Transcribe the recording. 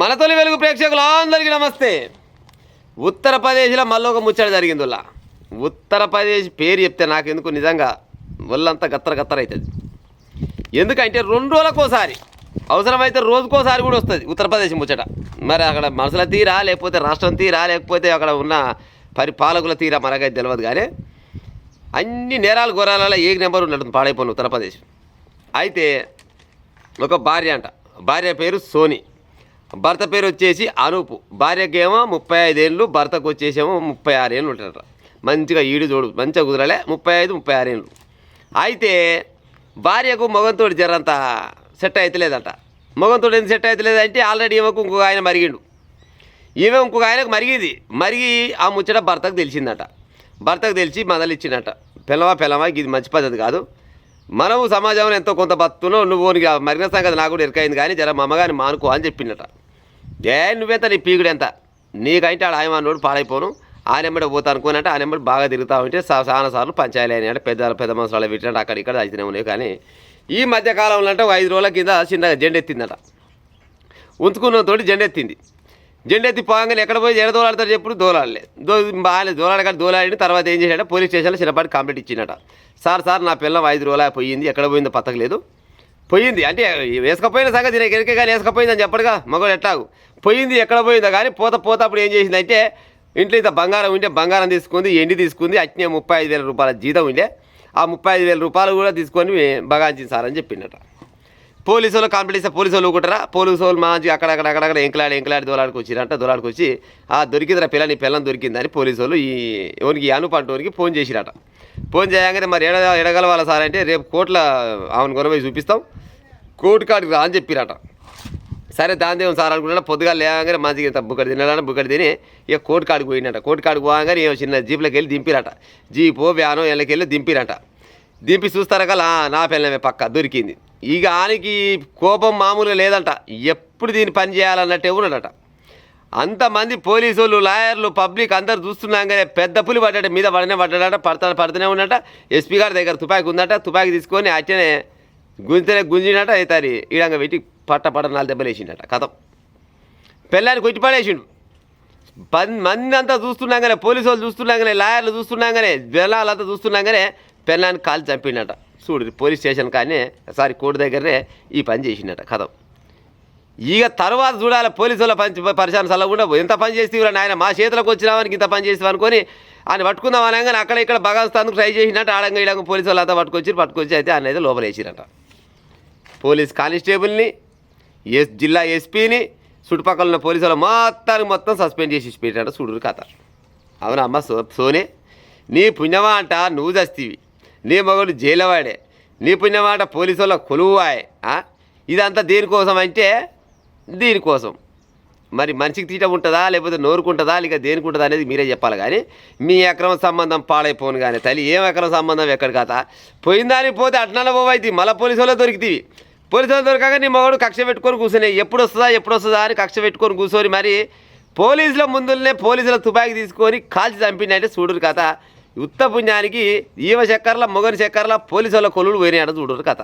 మన తొలి వెలుగు ప్రేక్షకులందరికీ నమస్తే. ఉత్తరప్రదేశ్లో మళ్ళీ ఒక ముచ్చట జరిగింది. ఉత్తరప్రదేశ్ పేరు చెప్తే నాకెందుకు నిజంగా ఒళ్ళంతా గత్తర గత్తర అవుతుంది. ఎందుకంటే 2 రోజులకోసారి, అవసరమైతే రోజుకోసారి కూడా వస్తుంది ఉత్తరప్రదేశ్ ముచ్చట. మరి అక్కడ మనుషుల తీరా, లేకపోతే రాష్ట్రం తీరా, లేకపోతే అక్కడ ఉన్న పరిపాలకుల తీరా మనకైతే తెలియదు. కానీ అన్ని నేరాలు ఘోరాలలో ఏ నెంబర్ ఉన్నట్టు పాడైపోయింది ఉత్తరప్రదేశ్. అయితే ఒక భార్య అంట, భార్య పేరు సోని, భర్త పేరు వచ్చేసి అనూపు. భార్యకేమో 35 ఏళ్ళు, భర్తకు వచ్చేసేమో 36 ఏళ్ళు ఉంటారట. మంచిగా ఈడు చూడు మంచిగా కుదరలే, 35-36 ఏళ్ళు. అయితే భార్యకు మొగంతో జరంత సెట్ అవుతలేదంట. మొగంతో ఎందుకు సెట్ అవుతలేదంటే ఆల్రెడీ ఈమెకు ఇంకొక ఆయన మరిగిండు, ఈమె ఇంకొక ఆయనకు మరిగి ఆ ముచ్చట భర్తకు తెలిసిందట. భర్తకు తెలిసి మొదలిచ్చిందట, పిల్లవా ఇది మంచి పద్ధతి కాదు, మనము సమాజంలో ఎంతో కొంత బతున్నావు, నువ్వు మరిగిన సంగతి నాకు కూడా ఎరకైంది, కానీ జర మమ్మగాని మానుకో అని చెప్పిందట. నువ్వెంత నీ పీకుడు ఎంత, నీకంటే ఆడ ఆయమన్నోడు పాడైపోను, ఆ నెంబడి పోతా అనుకోనంటే ఆ నెంబడి బాగా తిరుగుతూ ఉంటే చాలా సార్లు పంచాయలీ అని అంటే పెద్ద మనుషులు పెట్టినట్టు అక్కడ ఇక్కడ అయితేనే ఉన్నాయి. కానీ ఈ మధ్యకాలంలో అంటే 5 రోజుల కింద చిన్నగా జెండెత్తిందట. ఉంచుకున్నతోటి జెండెత్తింది. జెండెత్తి పోగానే ఎక్కడ పోయి ఎడ దోలాడతారు చెప్పుడు, దోలాడలే. దోలాడగానే దోలాడి తర్వాత ఏం చేశాడ, పోలీస్ స్టేషన్లో చిన్నపాటి కంప్లైంట్ ఇచ్చిందట. సార్ నా పిల్లం 5 రోజులు పోయింది, ఎక్కడ పోయిందో పత్తకలేదు, పోయింది అంటే వేసుకపోయిన సంగతి నేను ఎక్కడికే కానీ వేసుకపోయిందని చెప్పడుగా మగవాడు ఎట్లాగు పోయింది, ఎక్కడ పోయిందో కానీ పోత అప్పుడు ఏం చేసిందంటే ఇంట్లో ఇంత బంగారం ఉంటే బంగారం తీసుకుంది, ఎండి తీసుకుంది, అట్నే 35,000 రూపాయల జీతం ఉండే, ఆ 35,000 రూపాయలు కూడా తీసుకొని బగాంచింది సార్ అని చెప్పిందట. పోలీసు వాళ్ళు కంప్లైంట్ ఇస్తే పోలీసు వాళ్ళు ఊకుంటారా, పోలీసు వాళ్ళు మంచి అక్కడక్కడ ఎంకలాడి దోలాడికి వచ్చిరంట. దోలాడికి వచ్చి దొరికిందిరా నీ పిల్లని దొరికిందని పోలీసు వాళ్ళు ఎవరికి అనుపంటోనికి ఫోన్ చేసిరట. ఫోన్ చేయగానే మరి ఎడగలవాలా సార్ అంటే రేపు కోర్టులో ఆమెను కొనబోయి చూపిస్తాం, కోర్టు కాడికి రా అని చెప్పిరట. సరే దానిదేమో సార్ అనుకుంటా పొద్దుగా లేగానే మంచిగా ఇంత బుక్కడి తిని ఇక కోర్టు కాడికి పోయినట. కోర్టు కాడికి పోగానే చిన్న జీప్లోకి వెళ్ళి దింపిరట. జీపో వ్యానో ఇళ్ళకి వెళ్ళి దింపిరట. దింపి చూస్తారక నా పిల్లమే పక్క దొరికింది. ఇక ఆనికి కోపం మామూలుగా లేదంట, ఎప్పుడు దీన్ని పని చేయాలన్నట్టే ఉన్నాడట. అంతమంది పోలీసు వాళ్ళు, లాయర్లు, పబ్లిక్ అందరు చూస్తున్నాగానే పెద్ద పులి మీద పడ్డాడట. పడుతూనే ఉన్నట. ఎస్పీ గారి దగ్గర తుపాకి ఉందట. తుపాకి తీసుకొని అట్టనే గుంజినట. అవుతారు ఈడంగా పెట్టి పట్ట 4 దెబ్బలు వేసిండట. కథం పిల్లాన్ని కొట్టి పడేసిండు. 10 మంది అంతా చూస్తున్నాగానే, పోలీసు వాళ్ళు చూస్తున్నాగానే, లాయర్లు చూస్తున్నాగానే, జనాలంతా చూస్తున్నాగానే పిల్లాన్ని కాల్చి చంపిండట. చూడు పోలీస్ స్టేషన్ కానీ కోర్టు దగ్గరనే ఈ పని చేసిండట. కథం ఇక తర్వాత చూడాలి పోలీసు వాళ్ళ పరిశాన సలహా ఎంత పని చేస్తేవరా నాయన, మా చేతులకు వచ్చినావానికి ఇంత పని చేస్తావు అనుకొని ఆయన పట్టుకుందాం అనగానే అక్కడ ఇక్కడ బగాస్తాందుకు ట్రై చేసినట్టు ఆడంగా ఇడంగా పోలీసు వాళ్ళు అంతా పట్టుకొచ్చి అయితే ఆయన అయితే లోపల వేసిరట. పోలీస్ కానిస్టేబుల్ని, జిల్లా ఎస్పీని, చుట్టుపక్కల ఉన్న పోలీసు వాళ్ళు మొత్తం సస్పెండ్ చేసి పెట్టాడు. చూడు కథ. అవునమ్మ సోనే, నీ పుణ్యమాట నువ్వు చస్తీవి, నీ మగడు జైలవాడే, నీ పుణ్యమాట పోలీసు వాళ్ళ కొలువాయే. ఇదంతా దేనికోసం అంటే దీనికోసం. మరి మనిషికి తీట ఉంటుందా, లేకపోతే నోరుకుంటుందా, లేక దేనికి ఉంటుందా అనేది మీరే చెప్పాలి. కానీ మీ అక్రమ సంబంధం పాడైపోను. కానీ తల్లి ఏం అక్రమ సంబంధం ఎక్కడ కాదా, పోయిందానికి పోతే అట్నాల పోవైతే మళ్ళీ పోలీసు వాళ్ళు దొరికితేవి. పోలీసు వాళ్ళు దొరకగా నీ మగడు కక్ష పెట్టుకొని కూర్చొని ఎప్పుడు వస్తుందా అని కక్ష పెట్టుకొని కూర్చొని మరి పోలీసుల ముందులనే పోలీసుల తుపాకి తీసుకొని కాల్చి చంపిందంటే చూడరు కథ. ఉత్త పుణ్యానికి ఈవ చక్కర్ల మొగని చక్కర్ల పోలీసు వాళ్ళ కొలువులు పోయినాయట. చూడరు కథ.